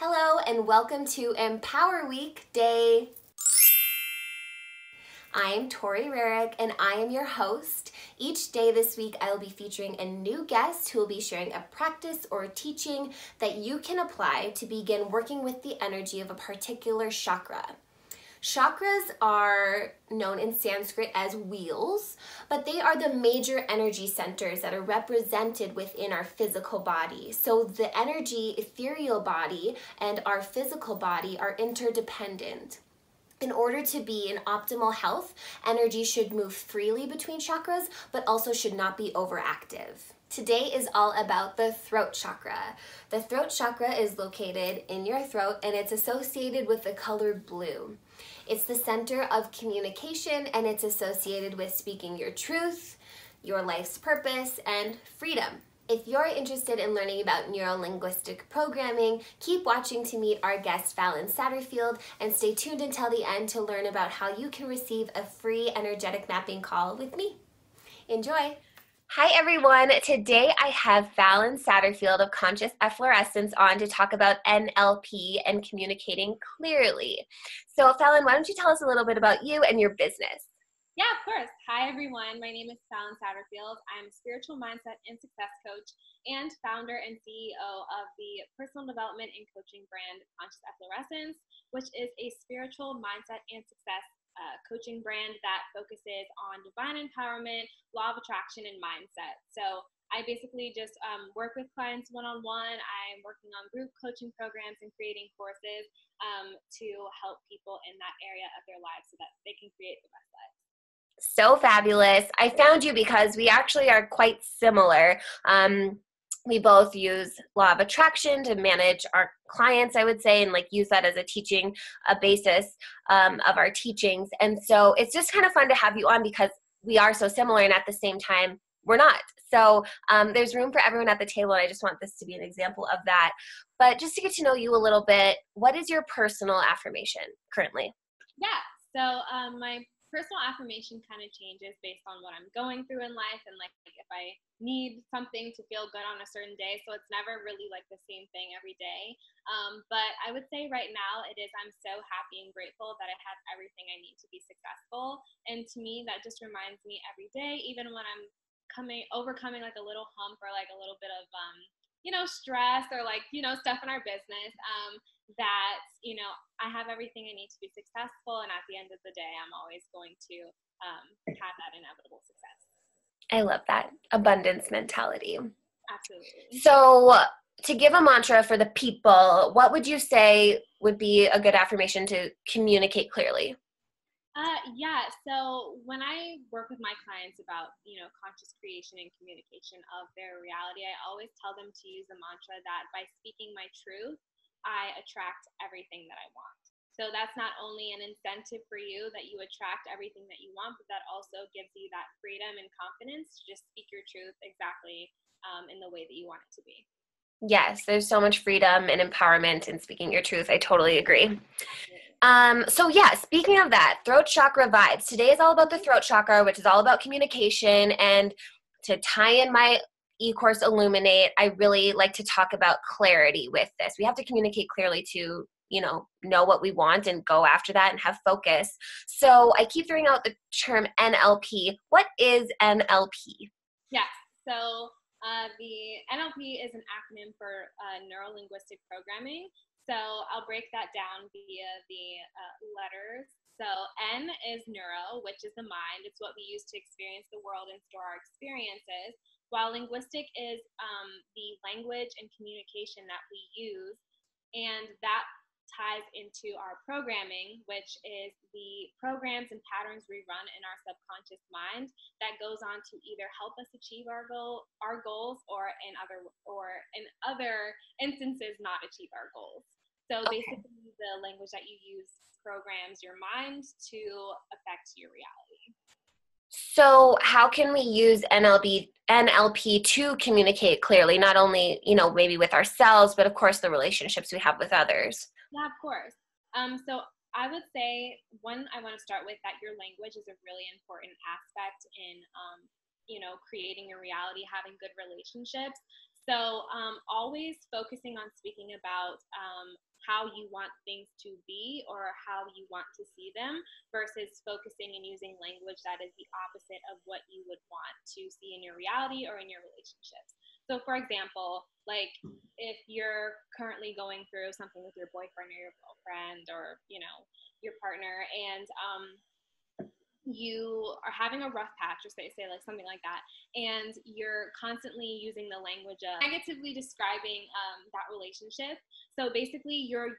Hello and welcome to Empower Week Day. I am Tori Rarick and I am your host. Each day this week I will be featuring a new guest who will be sharing a practice or a teaching that you can apply to begin working with the energy of a particular chakra. Chakras are known in Sanskrit as wheels, but they are the major energy centers that are represented within our physical body. So the energy, ethereal body, and our physical body are interdependent. In order to be in optimal health, energy should move freely between chakras, but also should not be overactive. Today is all about the throat chakra. The throat chakra is located in your throat and it's associated with the color blue. It's the center of communication and it's associated with speaking your truth, your life's purpose, and freedom. If you're interested in learning about neuro-linguistic programming, keep watching to meet our guest Falyn Satterfield and stay tuned until the end to learn about how you can receive a free energetic mapping call with me. Enjoy! Hi everyone, today I have Falyn Satterfield of Conscious Efflorescence on to talk about NLP and communicating clearly. So Falyn, why don't you tell us a little bit about you and your business? Yeah, of course. Hi everyone, my name is Falyn Satterfield. I'm a spiritual mindset and success coach and founder and CEO of the personal development and coaching brand Conscious Efflorescence, which is a spiritual mindset and success coaching brand that focuses on divine empowerment, law of attraction, and mindset. So I basically just work with clients one-on-one. I'm working on group coaching programs and creating courses to help people in that area of their lives so that they can create the best lives. So fabulous. I found you because we actually are quite similar. We both use law of attraction to manage our clients, I would say, and use that as a teaching, a basis of our teachings. And so it's just kind of fun to have you on because we are so similar and at the same time, we're not. So there's room for everyone at the table. And I just want this to be an example of that. But just to get to know you a little bit, what is your personal affirmation currently? Yeah. So my personal affirmation kind of changes based on what I'm going through in life and if I need something to feel good on a certain day. So it's never really the same thing every day. But I would say right now it is, I'm so happy and grateful that I have everything I need to be successful. And to me, that just reminds me every day, even when I'm overcoming a little hump or a little bit of, stress or stuff in our business, that, I have everything I need to be successful. And at the end of the day, I'm always going to have that inevitable success. I love that abundance mentality. Absolutely. So to give a mantra for the people, what would you say would be a good affirmation to communicate clearly? Yeah. So when I work with my clients about, conscious creation and communication of their reality, I always tell them to use a mantra that by speaking my truth, I attract everything that I want. So that's not only an incentive for you that you attract everything that you want, but that also gives you that freedom and confidence to just speak your truth exactly in the way that you want it to be. Yes, there's so much freedom and empowerment in speaking your truth. I totally agree. So yeah, speaking of that, throat chakra vibes. Today is all about the throat chakra, which is all about communication. And to tie in my e-course Illuminate, I really like to talk about clarity with this. We have to communicate clearly to, know what we want and go after that and have focus. So I keep throwing out the term NLP. What is NLP? Yeah, so the NLP is an acronym for neuro-linguistic programming. So I'll break that down via the letters. So N is neuro, which is the mind. It's what we use to experience the world and store our experiences. While linguistic is the language and communication that we use. And that ties into our programming, which is the programs and patterns we run in our subconscious mind that goes on to either help us achieve our goals, or in other instances not achieve our goals. So basically, the language that you use programs your mind to affect your reality. So how can we use NLP to communicate clearly, not only, maybe with ourselves, but of course the relationships we have with others? Yeah, of course. So I would say I want to start with that your language is a really important aspect in, creating your reality, having good relationships. So always focusing on speaking about how you want things to be or how you want to see them versus focusing and using language that is the opposite of what you would want to see in your reality or in your relationships. So for example, like if you're currently going through something with your boyfriend or your girlfriend or, you know, your partner, and you are having a rough patch, or say like something like that, and you're constantly using the language of negatively describing that relationship. So basically your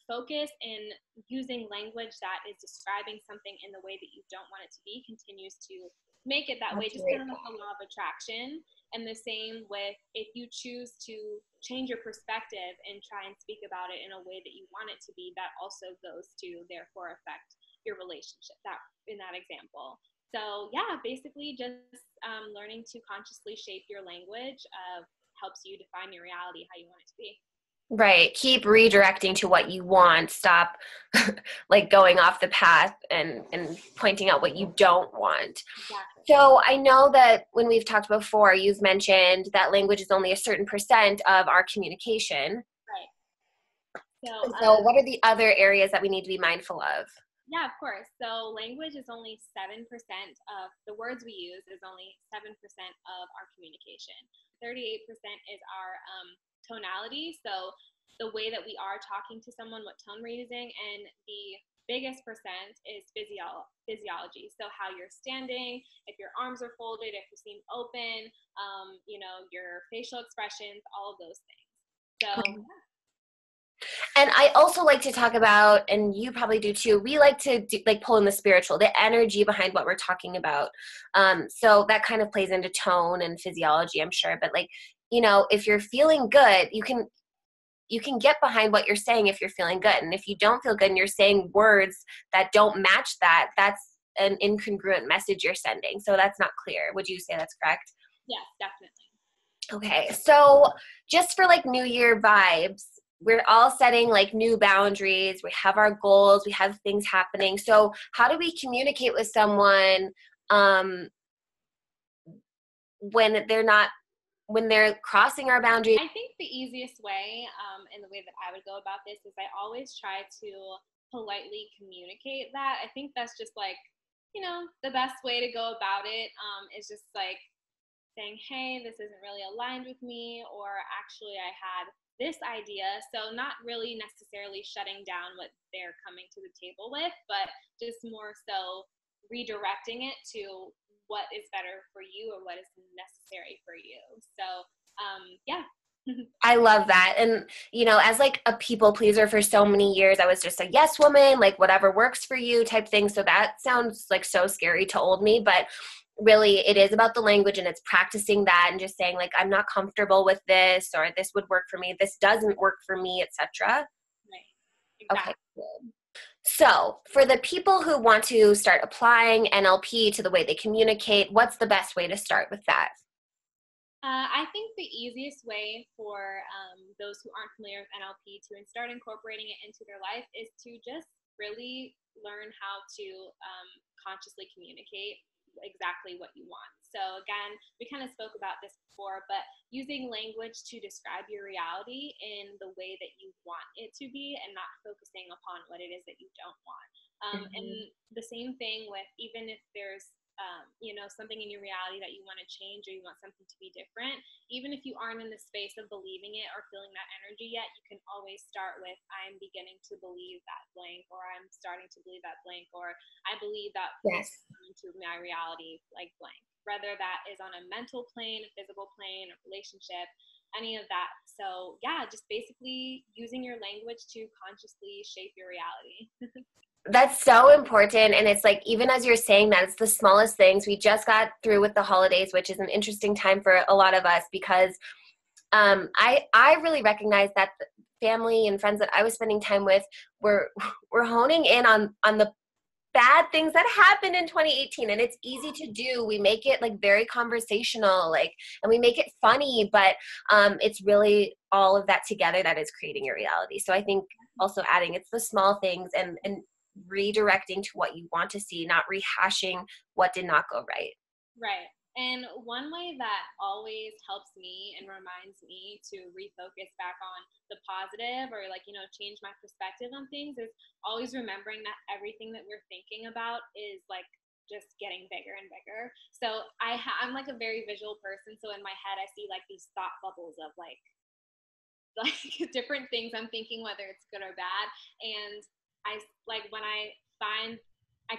focus in using language that is describing something in the way that you don't want it to be continues to make it that way, just kind of like the law of attraction. And the same with if you choose to change your perspective and try and speak about it in a way that you want it to be, that also goes to therefore affect your relationship, that in that example. So yeah, basically just learning to consciously shape your language helps you define your reality how you want it to be. Right. Keep redirecting to what you want. Stop like going off the path and pointing out what you don't want. Exactly. So I know that when we've talked before, you've mentioned that language is only a certain % of our communication. Right. So what are the other areas that we need to be mindful of? Yeah, of course. So language is only 7% of the words we use, is only 7% of our communication. 38% is our tonality. So the way that we are talking to someone, what tone we're using, and the biggest percent is physiology. So how you're standing, if your arms are folded, if you seem open, you know, your facial expressions, all of those things. So yeah. And I also like to talk about, and you probably do too, we like to pull in the spiritual, the energy behind what we're talking about. So that kind of plays into tone and physiology, I'm sure. But like, you know, if you're feeling good, you can get behind what you're saying if you're feeling good. And if you don't feel good and you're saying words that don't match that, that's an incongruent message you're sending. So that's not clear. Would you say that's correct? Yes, definitely. Okay. So just for like New Year vibes, we're all setting like new boundaries. We have our goals. We have things happening. So how do we communicate with someone when they're crossing our boundaries? I think the easiest way and the way that I would go about this is I always try to politely communicate that. I think that's just like, you know, the best way to go about it is just like saying, hey, this isn't really aligned with me, or actually I had this idea. So not really necessarily shutting down what they're coming to the table with, but just more so redirecting it to what is better for you or what is necessary for you. So yeah. I love that. And, you know, as like a people pleaser for so many years, I was just a yes woman, like whatever works for you type thing. So that sounds like so scary to old me, but really it is about the language, and it's practicing that and just saying like, I'm not comfortable with this, or this would work for me, this doesn't work for me, etc. Right. Exactly. Okay, good. So for the people who want to start applying NLP to the way they communicate, what's the best way to start with that? I think the easiest way for those who aren't familiar with NLP to start incorporating it into their life is to just really learn how to consciously communicate exactly what you want. So again, we kind of spoke about this before, but using language to describe your reality in the way that you want it to be and not focusing upon what it is that you don't want. And the same thing with, even if there's you know, something in your reality that you want to change or you want something to be different, even if you aren't in the space of believing it or feeling that energy yet, you can always start with, I'm beginning to believe that blank, or I'm starting to believe that blank, or I believe that Yes. into my reality like blank, whether that is on a mental plane, a physical plane, a relationship, any of that. So yeah, just basically using your language to consciously shape your reality. That's so important. And it's like, even as you're saying that, it's the smallest things. We just got through with the holidays, which is an interesting time for a lot of us, because I really recognize that the family and friends that I was spending time with were honing in on the bad things that happened in 2018. And it's easy to do. We make it like very conversational, like, and we make it funny, but it's really all of that together that is creating your reality. So I think also adding, it's the small things and redirecting to what you want to see, not rehashing what did not go right. Right. And one way that always helps me and reminds me to refocus back on the positive, or like, change my perspective on things, is always remembering that everything that we're thinking about is like just getting bigger and bigger. So I'm like a very visual person. So in my head, I see like these thought bubbles of like different things I'm thinking, whether it's good or bad. And I like when I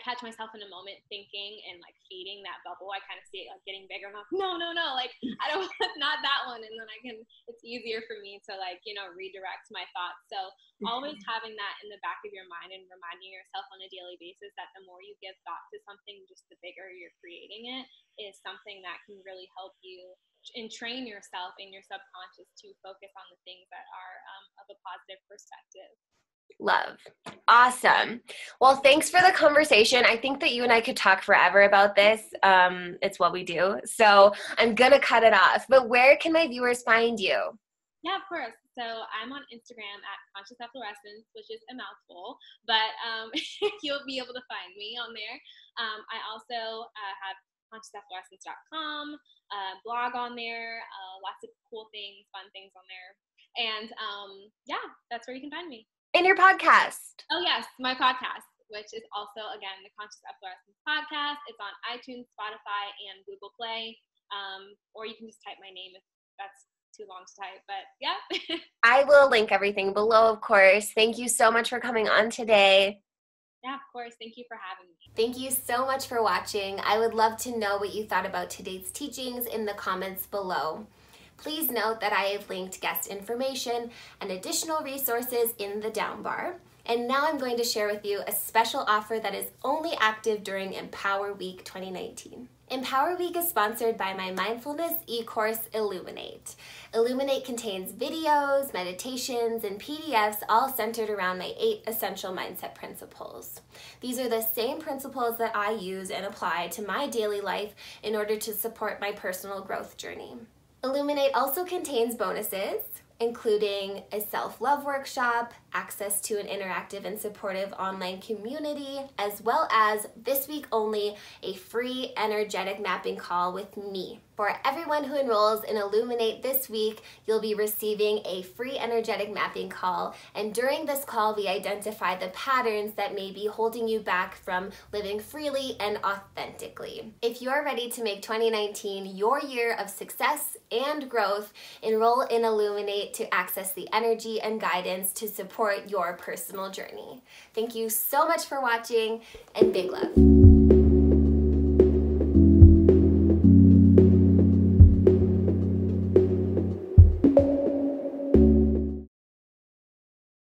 catch myself in a moment thinking and like feeding that bubble, I kind of see it like getting bigger. I'm like, no, like I don't not that one. And then it's easier for me to like, redirect my thoughts. So always having that in the back of your mind and reminding yourself on a daily basis that the more you give thought to something, just the bigger you're creating it, is something that can really help you and train yourself in your subconscious to focus on the things that are of a positive perspective. Love. Awesome. Well, thanks for the conversation. I think that you and I could talk forever about this. It's what we do. So I'm going to cut it off. But where can my viewers find you? Yeah, of course. So I'm on Instagram at Conscious Efflorescence, which is a mouthful, but you'll be able to find me on there. I also have consciousefflorescence.com, blog on there, lots of cool things, fun things on there. And yeah, that's where you can find me. In your podcast. Oh, yes, my podcast, which is also, again, the Conscious Efflorescence podcast. It's on iTunes, Spotify, and Google Play. Or you can just type my name if that's too long to type. But yeah. I will link everything below, of course. Thank you so much for coming on today. Yeah, of course. Thank you for having me. Thank you so much for watching. I would love to know what you thought about today's teachings in the comments below. Please note that I have linked guest information and additional resources in the down bar. And now I'm going to share with you a special offer that is only active during Empower Week 2019. Empower Week is sponsored by my mindfulness e-course, Illuminate. Illuminate contains videos, meditations, and PDFs all centered around my 8 essential mindset principles. These are the same principles that I use and apply to my daily life in order to support my personal growth journey. Illuminate also contains bonuses, including a self-love workshop, access to an interactive and supportive online community, as well as this week only a free energetic mapping call with me. For everyone who enrolls in Illuminate this week, you'll be receiving a free energetic mapping call, and during this call we identify the patterns that may be holding you back from living freely and authentically. If you're ready to make 2019 your year of success and growth, enroll in Illuminate to access the energy and guidance to support your personal journey. Thank you so much for watching, and big love.